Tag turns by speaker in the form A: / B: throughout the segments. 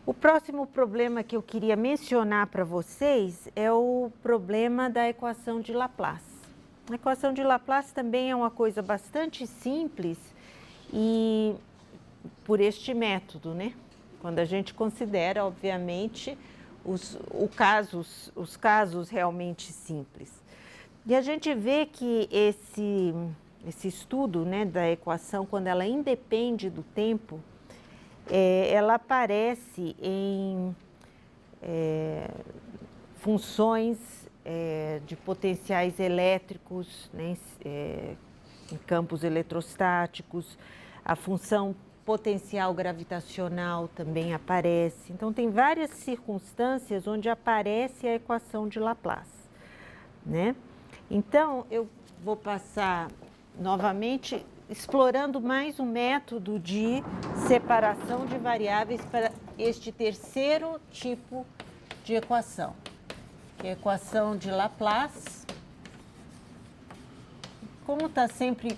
A: O próximo problema que eu queria mencionar para vocês é o problema da equação de Laplace. A equação de Laplace também é uma coisa bastante simples e por este método, né? Quando a gente considera, obviamente, os casos realmente simples. E a gente vê que esse estudo, né, da equação, quando ela independe do tempo, ela aparece em funções de potenciais elétricos, né, em campos eletrostáticos, a função potencial gravitacional também aparece. Então, tem várias circunstâncias onde aparece a equação de Laplace, né? Então, eu vou passar novamente explorando mais um método de separação de variáveis para este terceiro tipo de equação, que é a equação de Laplace. Como está sempre,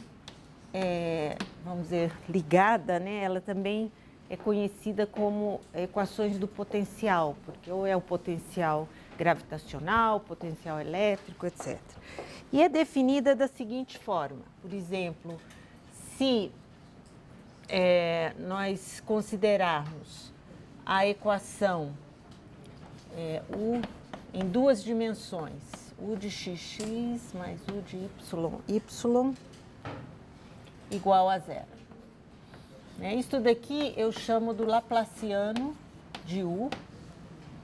A: vamos dizer, ligada, né? Ela também é conhecida como equações do potencial, porque ou é o potencial gravitacional, potencial elétrico, etc. E é definida da seguinte forma, por exemplo, se nós considerarmos a equação U em duas dimensões, U de xx mais U de y igual a zero. Isto daqui eu chamo do Laplaciano de U.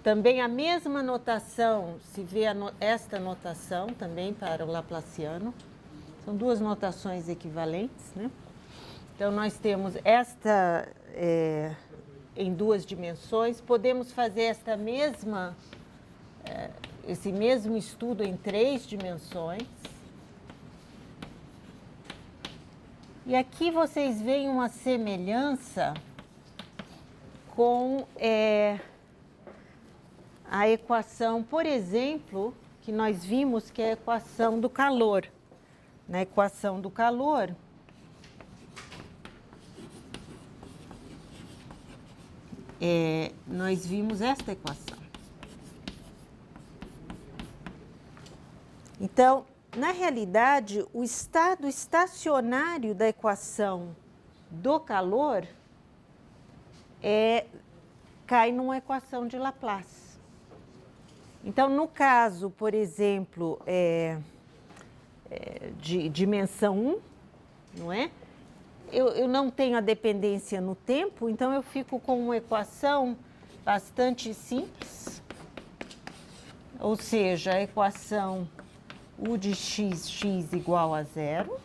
A: Também a mesma notação, se vê esta notação também para o Laplaciano. São duas notações equivalentes, né? Então, nós temos esta em duas dimensões. Podemos fazer esse mesmo estudo em três dimensões. E aqui vocês veem uma semelhança com a equação, por exemplo, que nós vimos que é a equação do calor. Na equação do calor, nós vimos esta equação. Então, na realidade, o estado estacionário da equação do calor cai numa equação de Laplace. Então, no caso, por exemplo, de dimensão 1, não é? Eu não tenho a dependência no tempo, então eu fico com uma equação bastante simples, ou seja, a equação U de x igual a zero,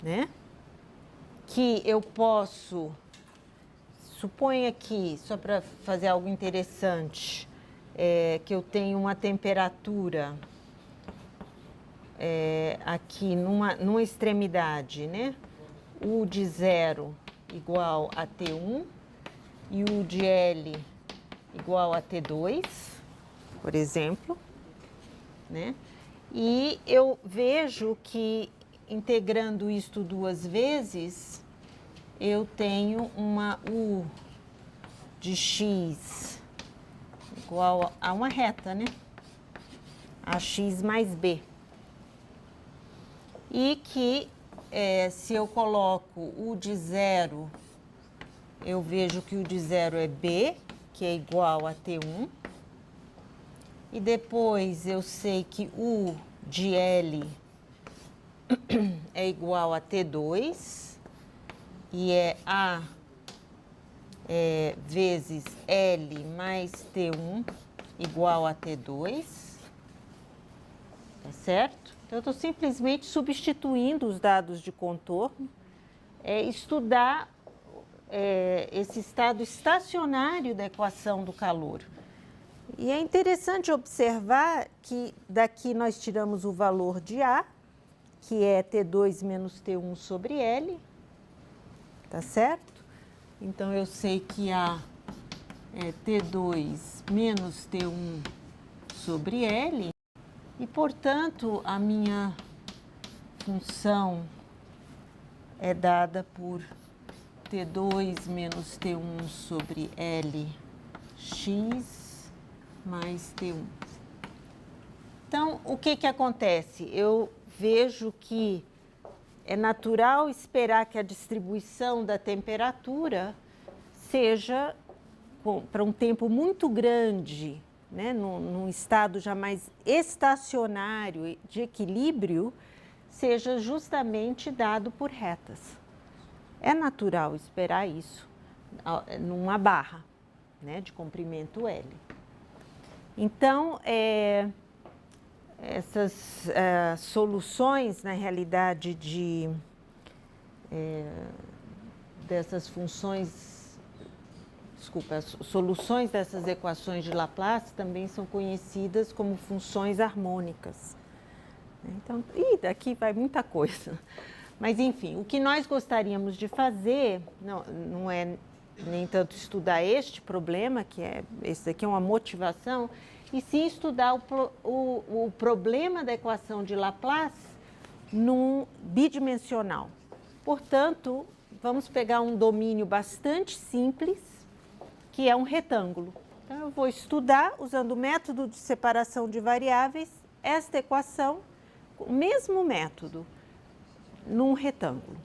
A: né? Que eu posso, suponha aqui, só para fazer algo interessante, que eu tenho uma temperatura aqui numa extremidade, né? U de zero igual a T1 e U de L igual a T2, por exemplo, né? E eu vejo que, integrando isto duas vezes, eu tenho uma U de x igual a uma reta, né? AX mais B. E que, se eu coloco U de zero, eu vejo que U de zero é B, que é igual a T1. E depois eu sei que U de L é igual a T2 e é A vezes L mais T1 igual a T2, tá certo? Então, eu estou simplesmente substituindo os dados de contorno, estudar esse estado estacionário da equação do calor. E é interessante observar que daqui nós tiramos o valor de A, que é T2 menos T1 sobre L, tá certo? Então, eu sei que A é T2 menos T1 sobre L, e, portanto, a minha função é dada por T2 menos T1 sobre LX mais T1. Então, o que acontece? Eu vejo que é natural esperar que a distribuição da temperatura seja para um tempo muito grande, né, num estado já mais estacionário de equilíbrio, seja justamente dado por retas. É natural esperar isso numa barra, né, de comprimento L. Então, essas soluções, na realidade, dessas funções, as soluções dessas equações de Laplace também são conhecidas como funções harmônicas. Então, daqui vai muita coisa. Mas, enfim, o que nós gostaríamos de fazer não é nem tanto estudar este problema, esse aqui é uma motivação, e sim estudar o problema da equação de Laplace num bidimensional. Portanto, vamos pegar um domínio bastante simples, que é um retângulo. Então, eu vou estudar, usando o método de separação de variáveis, esta equação, o mesmo método, num retângulo.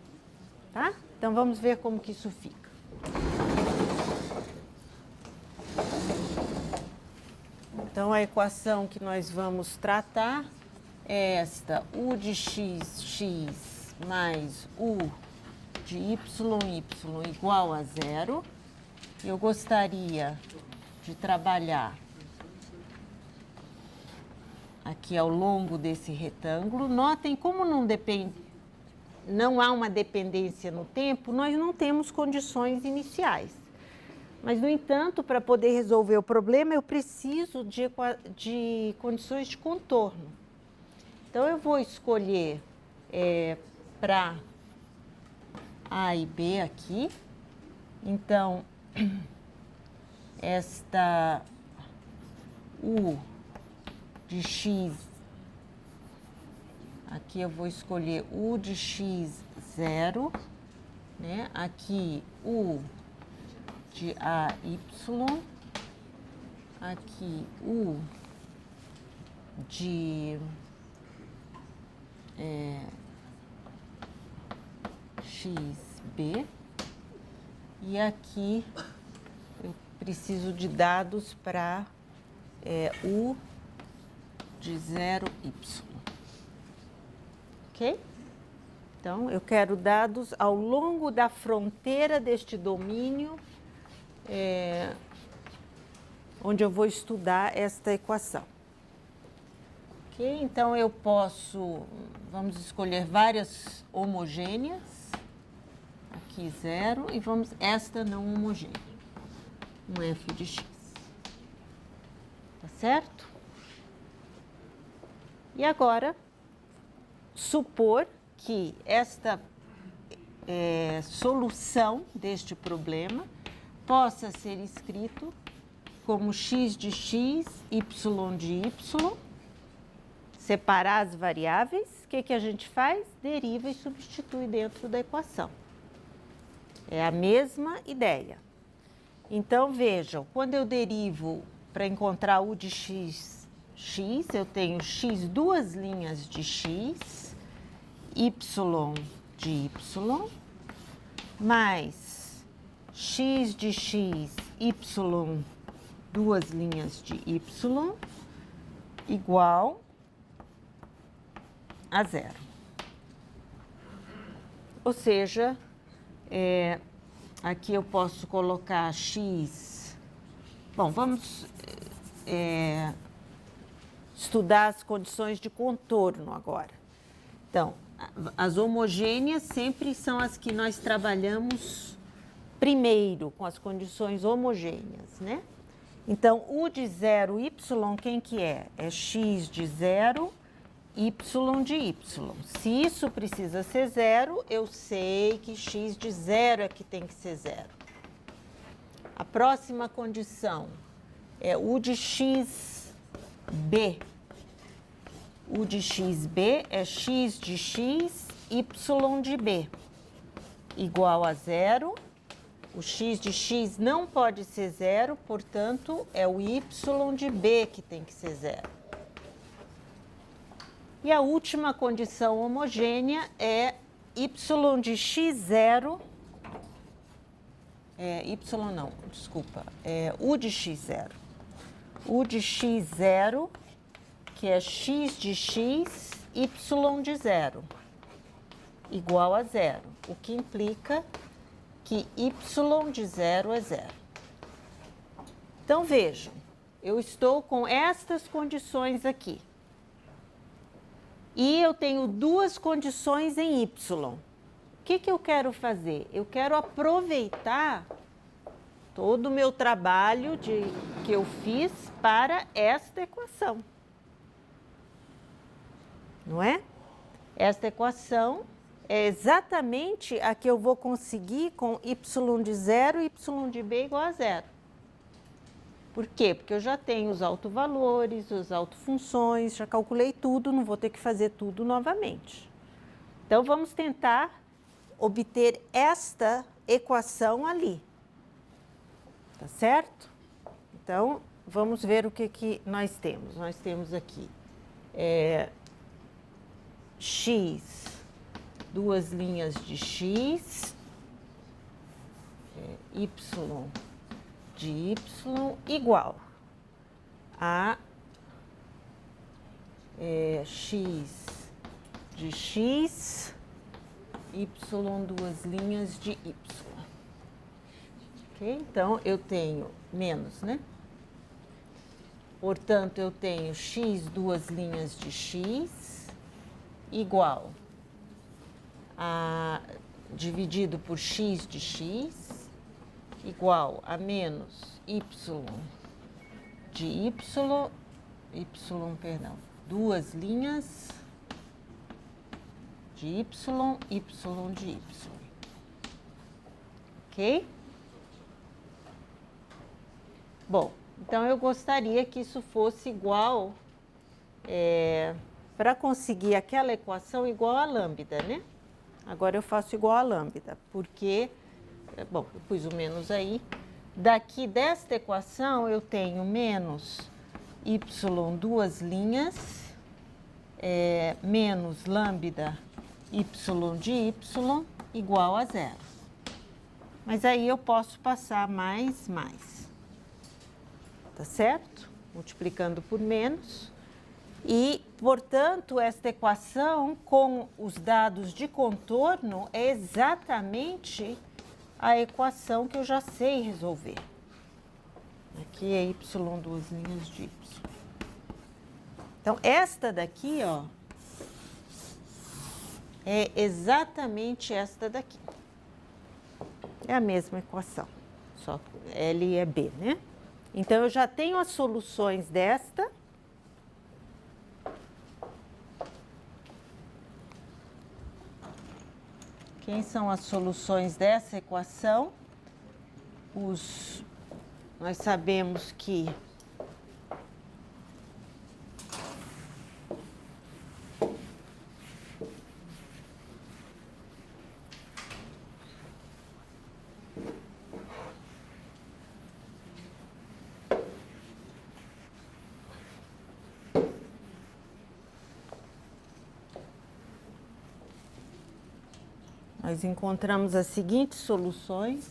A: Tá? Então, vamos ver como que isso fica. Então, a equação que nós vamos tratar é esta, u de x mais u de y igual a zero. Eu gostaria de trabalhar aqui ao longo desse retângulo. Notem como não há uma dependência no tempo, nós não temos condições iniciais. Mas, no entanto, para poder resolver o problema, eu preciso de condições de contorno. Então, eu vou escolher para A e B aqui. Então, esta U de X, aqui eu vou escolher U de X zero, né? Aqui U de AY, aqui U de XB, e aqui eu preciso de dados para U de 0Y. Ok? Então, eu quero dados ao longo da fronteira deste domínio, onde eu vou estudar esta equação. Ok? Então, vamos escolher várias homogêneas, aqui 0, e esta não homogênea, um f de x. Tá certo? E agora, supor que esta solução deste problema possa ser escrito como x de x, y de y, separar as variáveis. O que a gente faz? Deriva e substitui dentro da equação. É a mesma ideia. Então, vejam, quando eu derivo para encontrar u de x, eu tenho x duas linhas de x, y de y, mais x de x, y, duas linhas de y, igual a zero. Ou seja, aqui eu posso colocar x. Bom, vamos estudar as condições de contorno agora. Então, as homogêneas sempre são as que nós trabalhamos primeiro, com as condições homogêneas, né? Então, u de 0, y, quem que é? É x de 0, y de y. Se isso precisa ser 0, eu sei que x de 0 é que tem que ser 0. A próxima condição é u de xb. U de xb é x de x, y de b, igual a 0. O x de x não pode ser zero, portanto, é o y de b que tem que ser zero. E a última condição homogênea é y de x0, u de x0. U de x0, que é x de x, y de zero, igual a zero, o que implica que y de zero é zero. Então, vejam, eu estou com estas condições aqui. E eu tenho duas condições em y. O que eu quero fazer? Eu quero aproveitar todo o meu trabalho que eu fiz para esta equação. Não é? Esta equação é exatamente a que eu vou conseguir com y de zero e y de b igual a zero. Por quê? Porque eu já tenho os autovalores, as autofunções, já calculei tudo, não vou ter que fazer tudo novamente. Então, vamos tentar obter esta equação ali. Tá certo? Então, vamos ver o que nós temos. Nós temos aqui x, duas linhas de x, y de y igual a x de x, y duas linhas de y. Ok? Então, eu tenho menos, né? Portanto, eu tenho x duas linhas de x igual a dividido por x de x igual a menos y de duas linhas de y de y. Ok? Bom, então eu gostaria que isso fosse igual, para conseguir aquela equação igual a lambda, né? Agora eu faço igual a lambda, porque, bom, eu pus o menos aí. Daqui desta equação eu tenho menos y duas linhas, menos lambda y de y igual a zero. Mas aí eu posso passar mais. Tá certo? Multiplicando por menos. E, portanto, esta equação com os dados de contorno é exatamente a equação que eu já sei resolver. Aqui é y duas linhas de y. Então, esta daqui, ó, é exatamente esta daqui. É a mesma equação, só L é B, né? Então, eu já tenho as soluções desta. Quem são as soluções dessa equação? Nós sabemos que nós encontramos as seguintes soluções.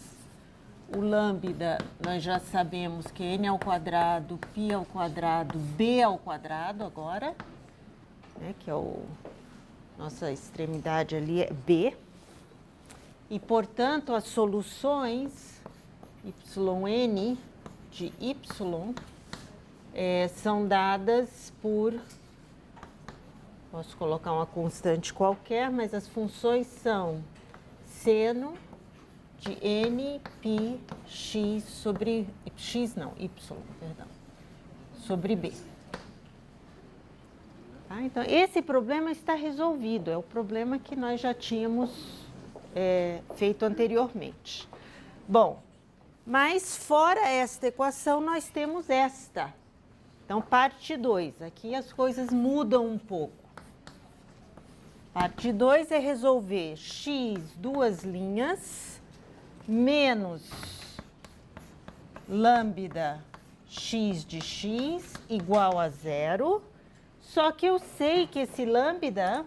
A: O lambda, nós já sabemos que é n ao quadrado, π ao quadrado, b ao quadrado agora, né, que é nossa extremidade ali é b. E, portanto, as soluções yn de y são dadas por... Posso colocar uma constante qualquer, mas as funções são seno de n π x sobre y, perdão, sobre b. Tá? Então, esse problema está resolvido, é o problema que nós já tínhamos feito anteriormente. Bom, mas fora esta equação, nós temos esta. Então, parte 2, aqui as coisas mudam um pouco. Parte 2 é resolver x duas linhas menos lambda x de x igual a zero. Só que eu sei que esse lambda,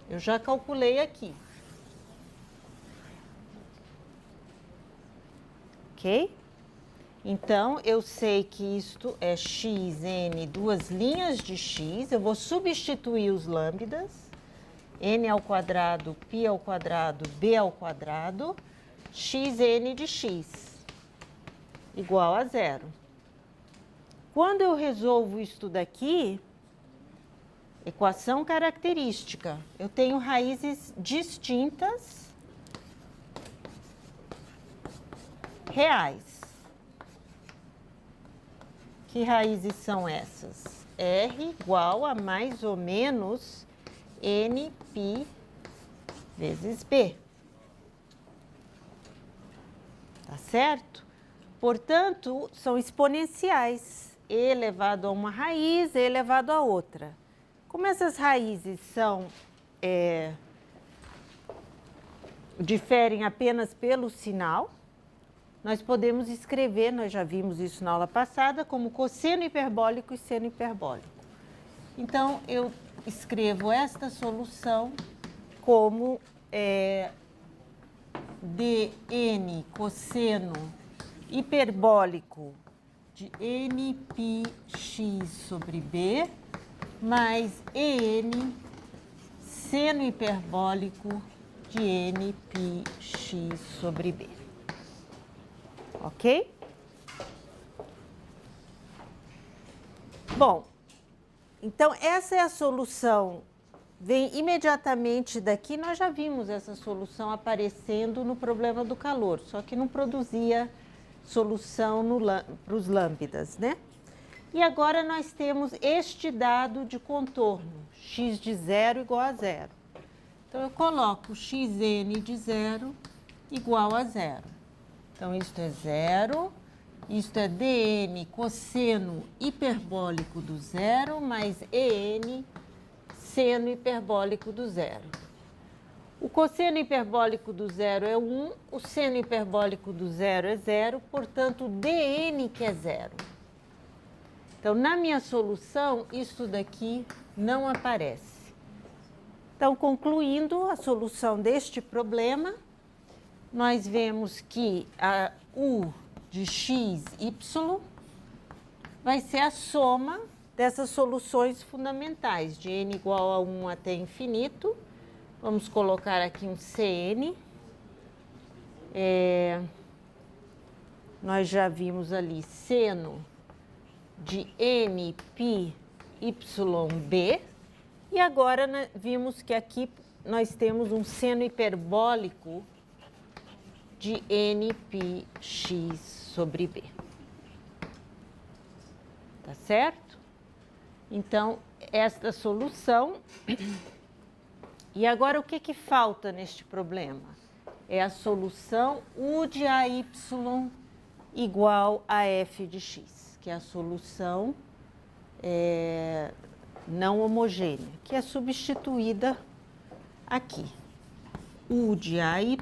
A: eu já calculei aqui. Ok? Então, eu sei que isto é xn, duas linhas de x. Eu vou substituir os lambdas. N ao quadrado, π ao quadrado, b ao quadrado. Xn de x igual a zero. Quando eu resolvo isto daqui, equação característica, eu tenho raízes distintas reais. Que raízes são essas? R igual a mais ou menos nπ vezes b. Tá certo? Portanto, são exponenciais. E elevado a uma raiz, E elevado a outra. Como essas raízes são diferem apenas pelo sinal, nós podemos escrever, nós já vimos isso na aula passada, como cosseno hiperbólico e seno hiperbólico. Então, eu escrevo esta solução como dn cosseno hiperbólico de nπx sobre b mais en seno hiperbólico de nπx sobre b. Ok? Bom, então essa é a solução. Vem imediatamente daqui, nós já vimos essa solução aparecendo no problema do calor, só que não produzia solução para os lambdas, né? E agora nós temos este dado de contorno, x de zero igual a zero. Então, eu coloco xn de zero igual a zero. Então, isto é zero, isto é dn cosseno hiperbólico do zero mais en seno hiperbólico do zero. O cosseno hiperbólico do zero é 1, o seno hiperbólico do zero é zero, portanto, dn que é zero. Então, na minha solução, isso daqui não aparece. Então, concluindo a solução deste problema, nós vemos que a u de x, y, vai ser a soma dessas soluções fundamentais, de n igual a 1 até infinito. Vamos colocar aqui um Cn. Nós já vimos ali seno de nπ yb. E agora vimos que aqui nós temos um seno hiperbólico de nπx sobre b. Tá certo? Então, esta solução. E agora, o que falta neste problema? É a solução U de AY igual a f de x, que é a solução não homogênea, que é substituída aqui. U de AY,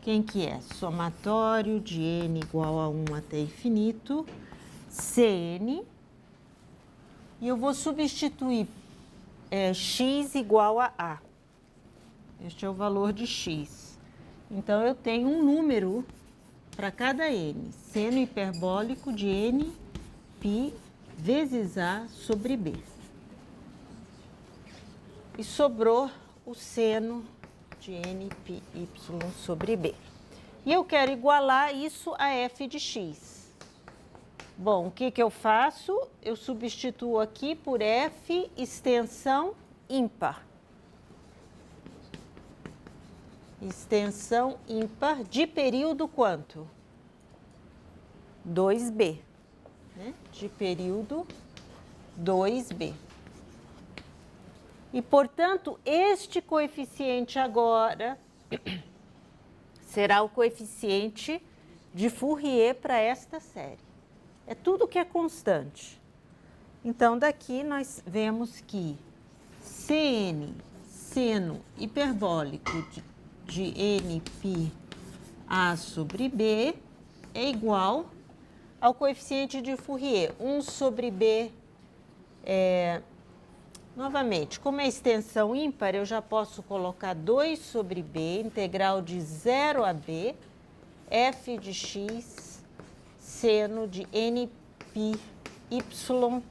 A: quem que é? Somatório de n igual a 1 até infinito, Cn, e eu vou substituir x igual a A. Este é o valor de x. Então, eu tenho um número para cada n, seno hiperbólico de nπ vezes A sobre B. E sobrou o seno de nπy sobre B. E eu quero igualar isso a f de x. Bom, o que eu faço? Eu substituo aqui por f extensão ímpar. Extensão ímpar de período quanto? 2b. Né? De período 2b. E, portanto, este coeficiente agora será o coeficiente de Fourier para esta série. É tudo que é constante. Então, daqui nós vemos que Cn, seno hiperbólico de NPA sobre B é igual ao coeficiente de Fourier, 1 sobre B. Novamente, como é extensão ímpar, eu já posso colocar 2 sobre B, integral de 0 a B, f de x, seno de NPy,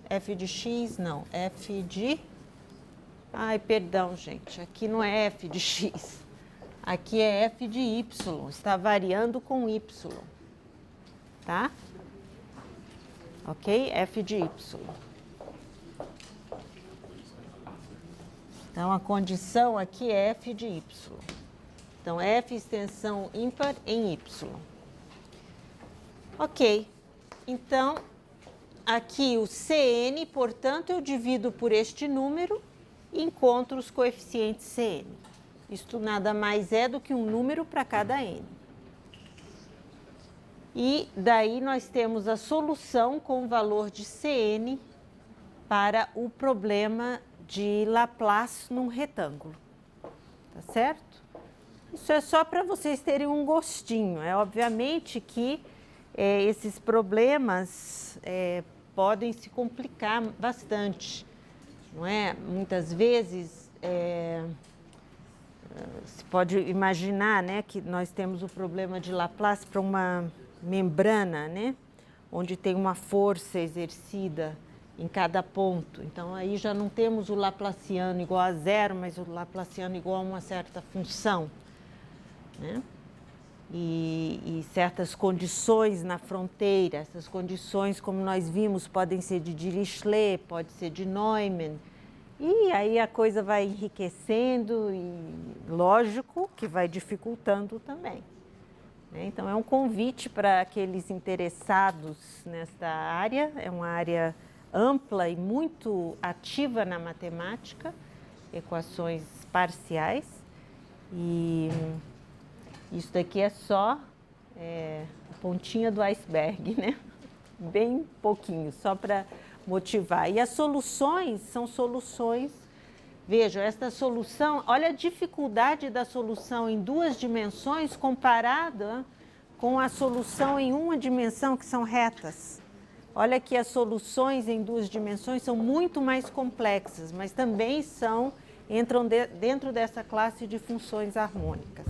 A: f de x, não, f de... Ai, perdão, gente, aqui não é f de x, aqui é f de y, está variando com y, tá? Ok? F de y. Então, a condição aqui é f de y. Então, f extensão ímpar em y. Ok. Então, aqui o Cn, portanto, eu divido por este número e encontro os coeficientes Cn. Isto nada mais é do que um número para cada n. E daí nós temos a solução com o valor de Cn para o problema de Laplace num retângulo. Tá certo? Isso é só para vocês terem um gostinho. É obviamente que esses problemas podem se complicar bastante, não é? Muitas vezes se pode imaginar, né, que nós temos o problema de Laplace para uma membrana, né, onde tem uma força exercida em cada ponto. Então, aí já não temos o Laplaciano igual a zero, mas o Laplaciano igual a uma certa função, né? E certas condições na fronteira, essas condições, como nós vimos, podem ser de Dirichlet, pode ser de Neumann, e aí a coisa vai enriquecendo e, lógico, que vai dificultando também. Então, é um convite para aqueles interessados nesta área, é uma área ampla e muito ativa na matemática, equações parciais, e isso daqui é só a pontinha do iceberg, né? Bem pouquinho, só para motivar. E as soluções são soluções, vejam, esta solução, olha a dificuldade da solução em 2 dimensões comparada com a solução em uma dimensão, que são retas. Olha que as soluções em 2 dimensões são muito mais complexas, mas também entram dentro dessa classe de funções harmônicas.